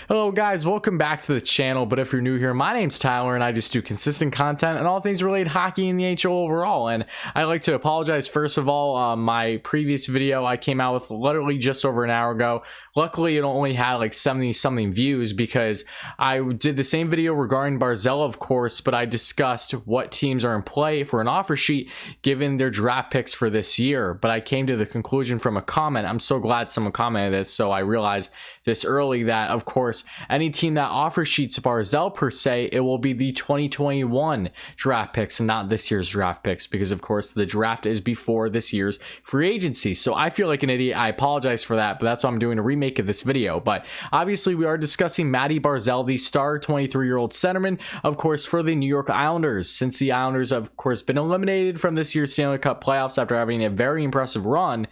Hello guys, welcome back to the channel. But if you're new here, my name's Tyler and I just do consistent content and all things related hockey in the NHL overall. And I'd like to apologize first of all. My previous video I came out with literally just over an hour ago. Luckily it only had like 70 something views because I did the same video regarding Barzal, of course, but I discussed what teams are in play for an offer sheet given their draft picks for this year. But I came to the conclusion from a comment. I'm so glad someone commented this, so I realized this early that of course any team that offer sheets Barzal per se, it will be the 2021 draft picks and not this year's draft picks, because of course the draft is before this year's free agency. So I feel like an idiot. I apologize for that, but that's why I'm doing a remake of this video. But obviously we are discussing Mathew Barzal, the star 23-year-old centerman, of course, for the New York Islanders. Since the Islanders have of course been eliminated from this year's Stanley Cup Playoffs after having a very impressive run,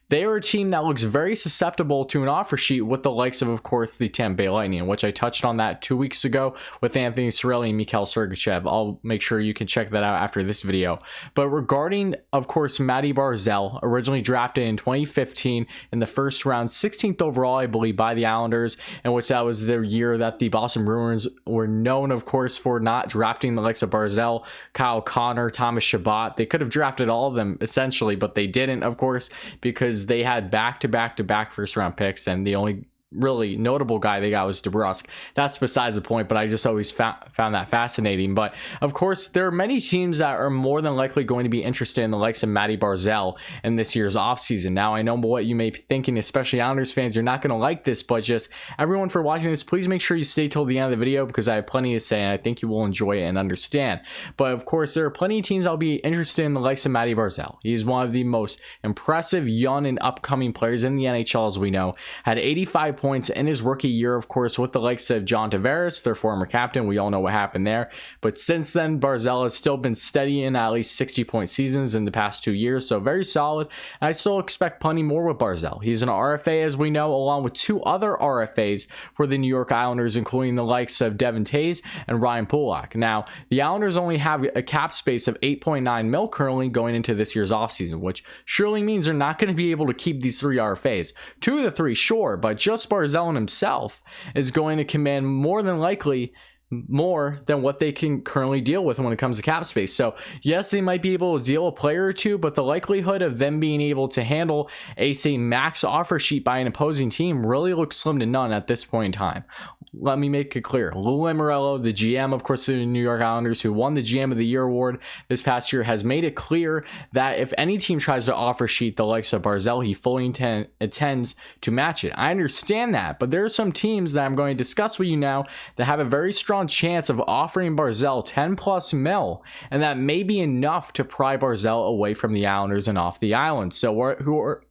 they are a team that looks very susceptible to an offer sheet with the likes of course, the Tampa Bay Lightning, which I touched on that 2 weeks ago with Anthony Cirelli and Mikhail Sergachev. I'll make sure you can check that out after this video. But regarding, of course, Mathew Barzal, originally drafted in 2015 in the first round, 16th overall, I believe, by the Islanders, in which that was the year that the Boston Bruins were known, of course, for not drafting the likes of Barzal, Kyle Connor, Thomas Chabot. They could have drafted all of them, essentially, but they didn't, of course, because they had back-to-back first round picks, and the only really notable guy they got was DeBrusk. That's besides the point, but I just always found that fascinating. But of course there are many teams that are more than likely going to be interested in the likes of Mathew Barzal in this year's offseason. Now I know what you may be thinking, especially Islanders fans, you're not going to like this, but just everyone for watching this, please make sure you stay till the end of the video because I have plenty to say and I think you will enjoy it and understand. But of course there are plenty of teams that'll be interested in the likes of Mathew Barzal. He is one of the most impressive young and upcoming players in the NHL, as we know. Had 85 points in his rookie year, of course, with the likes of John Tavares, their former captain. We all know what happened there. But since then, Barzal has still been steady in at least 60-point seasons in the past 2 years, so very solid. And I still expect plenty more with Barzal. He's an RFA, as we know, along with two other RFAs for the New York Islanders, including the likes of Devon Toews and Ryan Pulock. Now, the Islanders only have a cap space of $8.9 million currently going into this year's offseason, which surely means they're not going to be able to keep these three RFAs. Two of the three, sure, but just Barzal himself is going to command more than likely more than what they can currently deal with when it comes to cap space. So yes, they might be able to deal a player or two, but the likelihood of them being able to handle a say max offer sheet by an opposing team really looks slim to none at this point in time. Let me make it clear. Lou Lamoriello, the GM, of course, of the New York Islanders, who won the GM of the Year award this past year, has made it clear that if any team tries to offer sheet the likes of Barzal, he fully intends to match it. I understand that, but there are some teams that I'm going to discuss with you now that have a very strong chance of offering Barzal 10+ mil, and that may be enough to pry Barzal away from the Islanders and off the island. So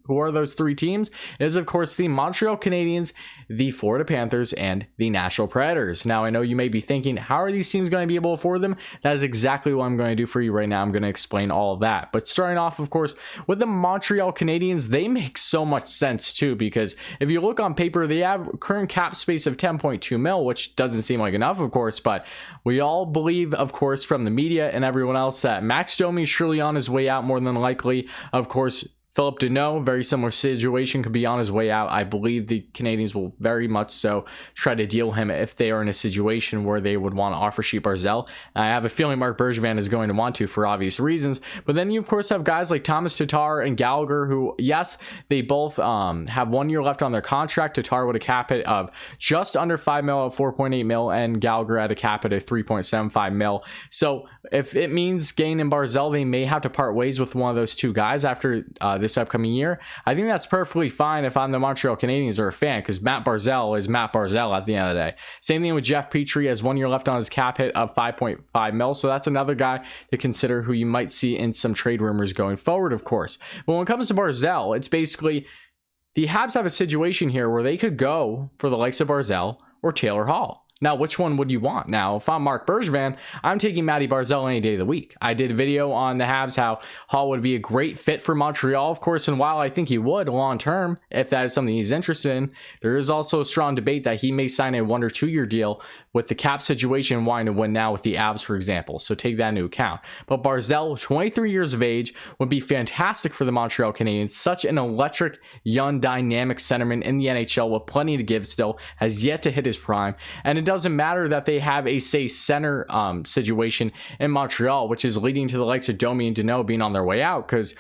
who are those three teams? It is, of course, the Montreal Canadiens, the Florida Panthers, and the Nashville Predators. Now, I know you may be thinking, how are these teams going to be able to afford them? That is exactly what I'm going to do for you right now. I'm going to explain all of that. But starting off, of course, with the Montreal Canadiens, they make so much sense too, because if you look on paper, they have current cap space of 10.2 mil, which doesn't seem like enough, of course, but we all believe, of course, from the media and everyone else, that Max Domi is surely on his way out more than likely. Of course, Philip Deneau, very similar situation, could be on his way out. I believe the Canadiens will very much so try to deal him if they are in a situation where they would want to offer sheet Barzal. I have a feeling Marc Bergevin is going to want to for obvious reasons. But then you, of course, have guys like Thomas Tatar and Gallagher, who, yes, they both have 1 year left on their contract. Tatar with a cap hit of just under $5 million at 4.8 mil, and Gallagher at a cap hit of 3.75 mil. So if it means Gain and Barzal, they may have to part ways with one of those two guys after this upcoming year. I think that's perfectly fine if I'm the Montreal Canadiens or a fan, because Matt Barzal is Matt Barzal at the end of the day. Same thing with Jeff Petrie, has 1 year left on his cap hit of 5.5 mil, so that's another guy to consider who you might see in some trade rumors going forward, of course. But when it comes to Barzal, it's basically the Habs have a situation here where they could go for the likes of Barzal or Taylor Hall. Now, which one would you want? Now, if I'm Marc Bergevin, I'm taking Mathew Barzal any day of the week. I did a video on the Habs, how Hall would be a great fit for Montreal, of course, and while I think he would long term, if that is something he's interested in, there is also a strong debate that he may sign a 1 or 2 year deal with the cap situation wanting to win now with the Avs, for example. So take that into account. But Barzal, 23 years of age, would be fantastic for the Montreal Canadiens. Such an electric, young, dynamic centerman in the NHL with plenty to give still, has yet to hit his prime. And it doesn't matter that they have a, say, center situation in Montreal, which is leading to the likes of Domi and Danault being on their way out, because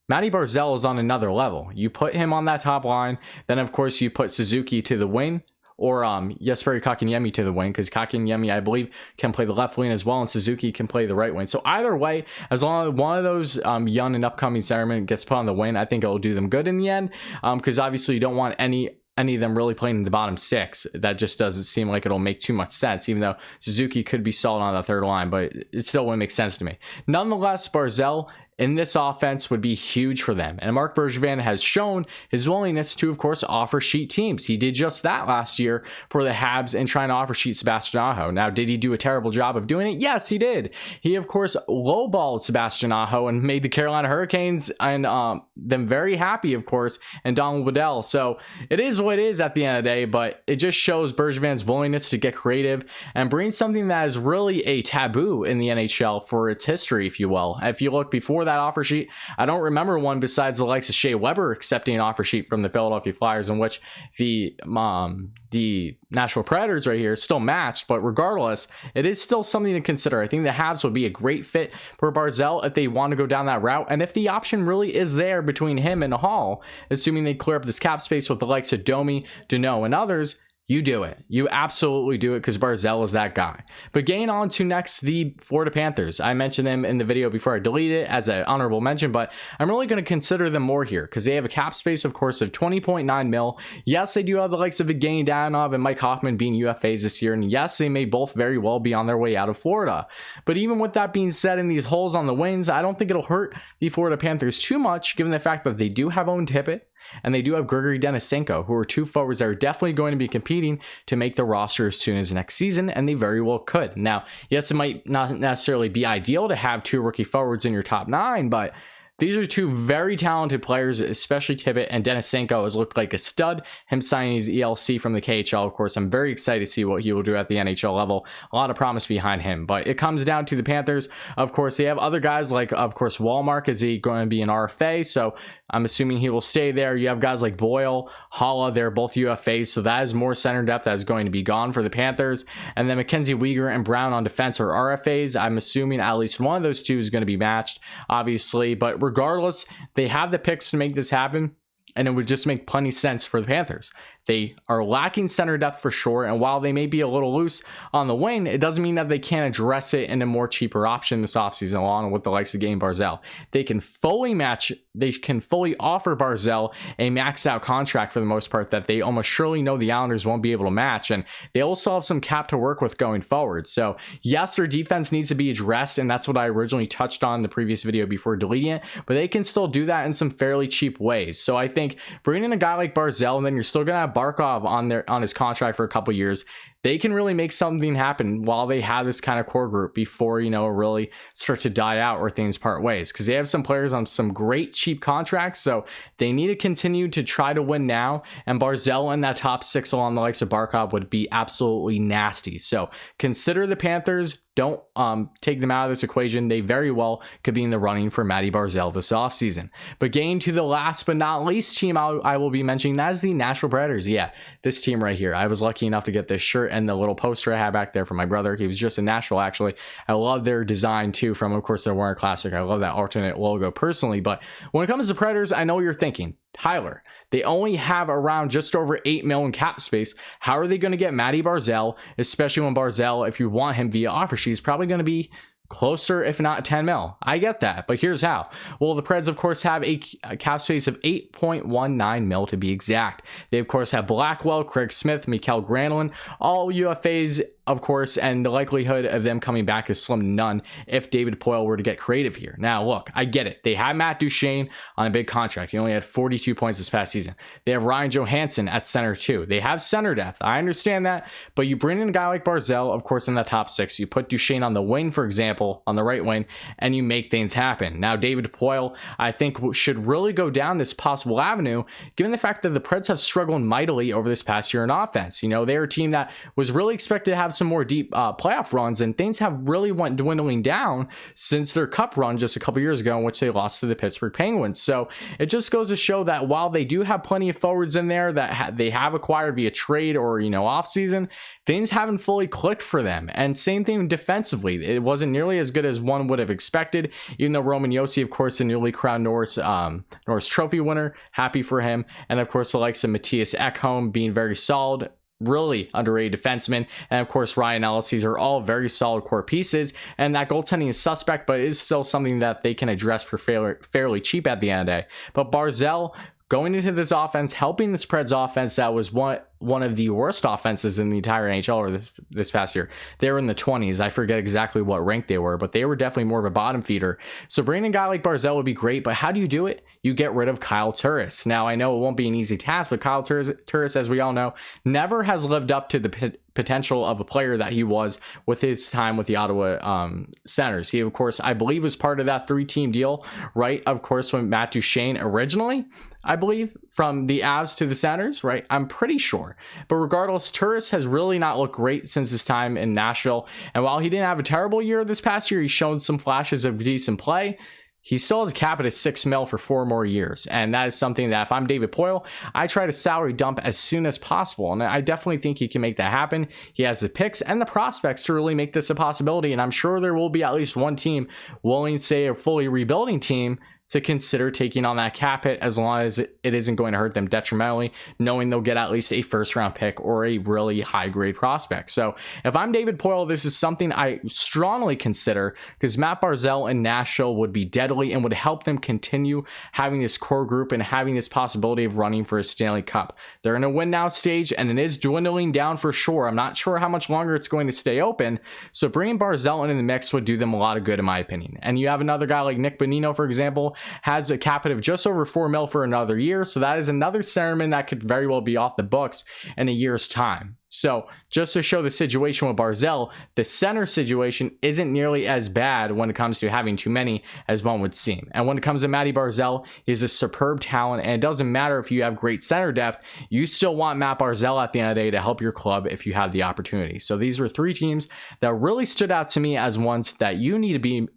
Mathew Barzal is on another level. You put him on that top line, then of course you put Suzuki to the wing, or Jesperi Kotkaniemi to the wing, because Kotkaniemi, I believe, can play the left wing as well, and Suzuki can play the right wing. So either way, as long as one of those young and upcoming centermen gets put on the wing, I think it will do them good in the end, because obviously you don't want any of them really playing in the bottom six. That just doesn't seem like it'll make too much sense, even though Suzuki could be solid on the third line, but it still wouldn't make sense to me. Nonetheless, Barzal in this offense would be huge for them. And Marc Bergevin has shown his willingness to, of course, offer sheet teams. He did just that last year for the Habs and trying to offer sheet Sebastian Aho. Now, did he do a terrible job of doing it? Yes, he did. He, of course, lowballed Sebastian Aho and made the Carolina Hurricanes and them very happy, of course, and Donald Waddell. So it is what it is at the end of the day, but it just shows Bergevin's willingness to get creative and bring something that is really a taboo in the NHL for its history, if you will. If you look before that offer sheet, I don't remember one besides the likes of Shea Weber accepting an offer sheet from the Philadelphia Flyers, in which the Nashville Predators right here still matched, but regardless, it is still something to consider. I think the Habs would be a great fit for Barzal if they want to go down that route, and if the option really is there between him and Hall, assuming they clear up this cap space with the likes of Domi, Danault, and others, you do it. You absolutely do it, because Barzal is that guy. But getting on to next, the Florida Panthers. I mentioned them in the video before I delete it as an honorable mention, but I'm really going to consider them more here, because they have a cap space, of course, of 20.9 mil. Yes, they do have the likes of Evgeny Dadonov and Mike Hoffman being UFAs this year, and yes, they may both very well be on their way out of Florida. But even with that being said, in these holes on the wings, I don't think it'll hurt the Florida Panthers too much, given the fact that they do have Owen Tippett, and they do have Grigory Denisenko, who are two forwards that are definitely going to be competing to make the roster as soon as next season, and they very well could. Now, yes, it might not necessarily be ideal to have two rookie forwards in your top nine, but these are two very talented players, especially Tippett, and Denisenko has looked like a stud. Him signing his ELC from the KHL, of course, I'm very excited to see what he will do at the NHL level. A lot of promise behind him, but it comes down to the Panthers. Of course, they have other guys like, of course, Walmark is going to be an RFA, so I'm assuming he will stay there. You have guys like Boyle, Holla, they're both UFAs, so that is more center depth that is going to be gone for the Panthers. And then Mackenzie Weegar and Brown on defense are RFAs. I'm assuming at least one of those two is going to be matched, obviously, but regardless, they have the picks to make this happen, and it would just make plenty sense for the Panthers. They are lacking center depth for sure, and while they may be a little loose on the wing, it doesn't mean that they can't address it in a more cheaper option this offseason, along with the likes of getting Barzal. They can fully offer Barzal a maxed out contract for the most part that they almost surely know the Islanders won't be able to match, and they will still have some cap to work with going forward. So yes, their defense needs to be addressed, and that's what I originally touched on in the previous video before deleting it, but they can still do that in some fairly cheap ways. So I think bringing in a guy like Barzal, and then you're still going to have Barkov on his contract for a couple years, they can really make something happen while they have this kind of core group before, you know, really start to die out or things part ways, because they have some players on some great cheap contracts, so they need to continue to try to win now, and Barzal in that top six along the likes of Barkov would be absolutely nasty. So consider the Panthers. Don't take them out of this equation. They very well could be in the running for Mathew Barzal this offseason. But getting to the last but not least team I will be mentioning, that is the Nashville Predators. Yeah, this team right here. I was lucky enough to get this shirt and the little poster I had back there from my brother. He was just in Nashville, actually. I love their design, too, from, of course, their Warner Classic. I love that alternate logo personally. But when it comes to Predators, I know what you're thinking. Tyler, they only have around just over 8 million cap space. How are they going to get Mathew Barzal, especially when Barzal, if you want him via Offersheet, is probably going to be closer, if not 10 mil. I get that, but here's how. Well, the Preds, of course, have a cap space of 8.19 mil to be exact. They, of course, have Blackwell, Craig Smith, Mikael Granlund, all UFAs of course, and the likelihood of them coming back is slim to none if David Poile were to get creative here. Now, look, I get it. They had Matt Duchene on a big contract. He only had 42 points this past season. They have Ryan Johansson at center too. They have center depth. I understand that, but you bring in a guy like Barzal, of course, in the top six. You put Duchene on the wing, for example, on the right wing, and you make things happen. Now, David Poile, I think, should really go down this possible avenue, given the fact that the Preds have struggled mightily over this past year in offense. You know, they're a team that was really expected to have some more deep playoff runs, and things have really went dwindling down since their cup run just a couple years ago, in which they lost to the Pittsburgh Penguins. So it just goes to show that while they do have plenty of forwards in there that they have acquired via trade or, you know, offseason, things haven't fully clicked for them. And same thing defensively. It wasn't nearly as good as one would have expected, even though Roman Josi, of course, the newly crowned Norris Trophy winner, happy for him. And of course, the likes of Matthias Ekholm being very solid, really underrated defenseman, and of course Ryan Ellis. These are all very solid core pieces, and that goaltending is suspect, but it is still something that they can address for fairly cheap at the end of the day. But Barzal going into this offense, helping this Preds offense that was one of the worst offenses in the entire NHL or this past year. They were in the 20s. I forget exactly what rank they were, but they were definitely more of a bottom feeder. So bringing a guy like Barzal would be great, but how do you do it? You get rid of Kyle Turris. Now, I know it won't be an easy task, but Kyle Turris, as we all know, never has lived up to the potential of a player that he was with his time with the Ottawa Senators. He, of course, I believe was part of that 3-team deal, right? Of course, when Matt Duchene originally, I believe, from the Avs to the Senators, right? I'm pretty sure. But regardless, Turris has really not looked great since his time in Nashville. And while he didn't have a terrible year this past year, he's shown some flashes of decent play. He still has a cap at a $6 million for 4 more years. And that is something that if I'm David Poile, I try to salary dump as soon as possible. And I definitely think he can make that happen. He has the picks and the prospects to really make this a possibility. And I'm sure there will be at least one team willing, say, a fully rebuilding team, to consider taking on that cap hit, as long as it isn't going to hurt them detrimentally, knowing they'll get at least a first-round pick or a really high-grade prospect. So if I'm David Poile, this is something I strongly consider, because Matt Barzal in Nashville would be deadly and would help them continue having this core group and having this possibility of running for a Stanley Cup. They're in a win-now stage, and it is dwindling down for sure. I'm not sure how much longer it's going to stay open, so bringing Barzal into the mix would do them a lot of good, in my opinion. And you have another guy like Nick Bonino, for example, has a cap hit of just over $4 million for another year. So that is another centerman that could very well be off the books in a year's time. So just to show the situation with Barzal, the center situation isn't nearly as bad when it comes to having too many as one would seem. And when it comes to Matty Barzal, he's a superb talent, and it doesn't matter if you have great center depth, you still want Matt Barzal at the end of the day to help your club if you have the opportunity. So these were 3 teams that really stood out to me as ones that you need to be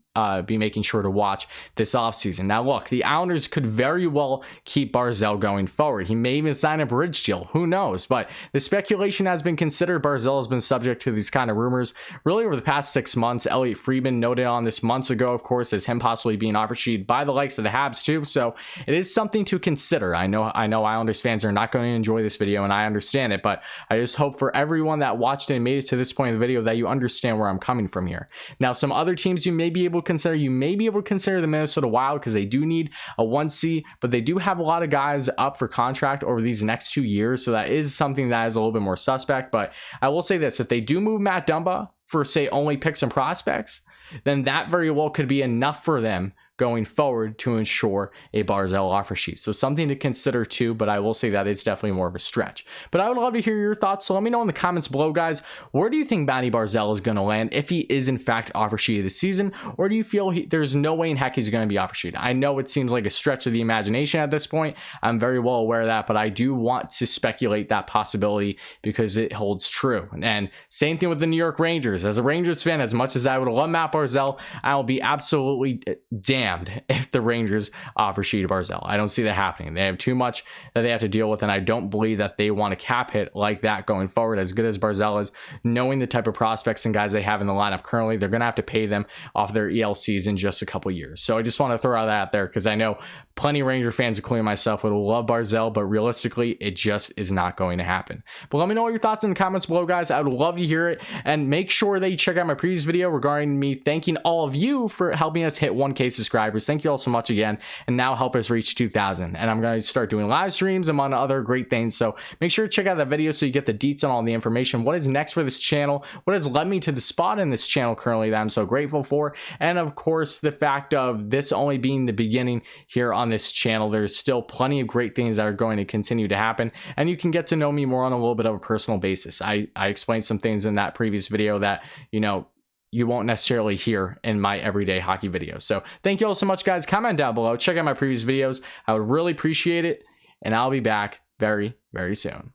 making sure to watch this offseason. Now, look, the Islanders could very well keep Barzal going forward. He may even sign a bridge deal. Who knows? But the speculation has been considered. Barzal has been subject to these kind of rumors really over the past 6 months. Elliot Friedman noted on this months ago, of course, as him possibly being offersheeted by the likes of the Habs too. So it is something to consider. I know Islanders fans are not going to enjoy this video, and I understand it, but I just hope for everyone that watched it and made it to this point in the video that you understand where I'm coming from here. Now, some other teams you may be able to consider, the Minnesota Wild, because they do need a 1C, but they do have a lot of guys up for contract over these next 2 years, so that is something that is a little bit more suspect. But I will say this, if they do move Matt Dumba for, say, only picks and prospects, then that very well could be enough for them going forward to ensure a Barzal offer sheet. So something to consider too, but I will say that is definitely more of a stretch. But I would love to hear your thoughts, so let me know in the comments below, guys. Where do you think Matty Barzal is going to land, if he is in fact offer sheeted this season, or do you feel there's no way in heck he's going to be offer sheeted? I know it seems like a stretch of the imagination at this point. I'm very well aware of that, but I do want to speculate that possibility because it holds true. And same thing with the New York Rangers. As a Rangers fan, as much as I would love Matt Barzal, I will be absolutely damned if the Rangers offer sheet Barzal. I don't see that happening. They have too much that they have to deal with, and I don't believe that they want a cap hit like that going forward. As good as Barzal is, knowing the type of prospects and guys they have in the lineup currently, they're going to have to pay them off their ELCs in just a couple years. So I just want to throw that out there, because I know plenty of Ranger fans, including myself, would love Barzal, but realistically, it just is not going to happen. But let me know your thoughts in the comments below, guys. I would love to hear it, and make sure that you check out my previous video regarding me thanking all of you for helping us hit 1K subscribers subscribers. Thank you all so much again, and now help us reach 2,000. And I'm going to start doing live streams among other great things, so make sure to check out that video so you get the deets on all the information. What is next for this channel? What has led me to the spot in this channel currently that I'm so grateful for? And of course, the fact of this only being the beginning here on this channel. There's still plenty of great things that are going to continue to happen, and you can get to know me more on a little bit of a personal basis. I explained some things in that previous video that, you know, you won't necessarily hear in my everyday hockey videos. So thank you all so much, guys. Comment down below. Check out my previous videos. I would really appreciate it, and I'll be back very, very soon.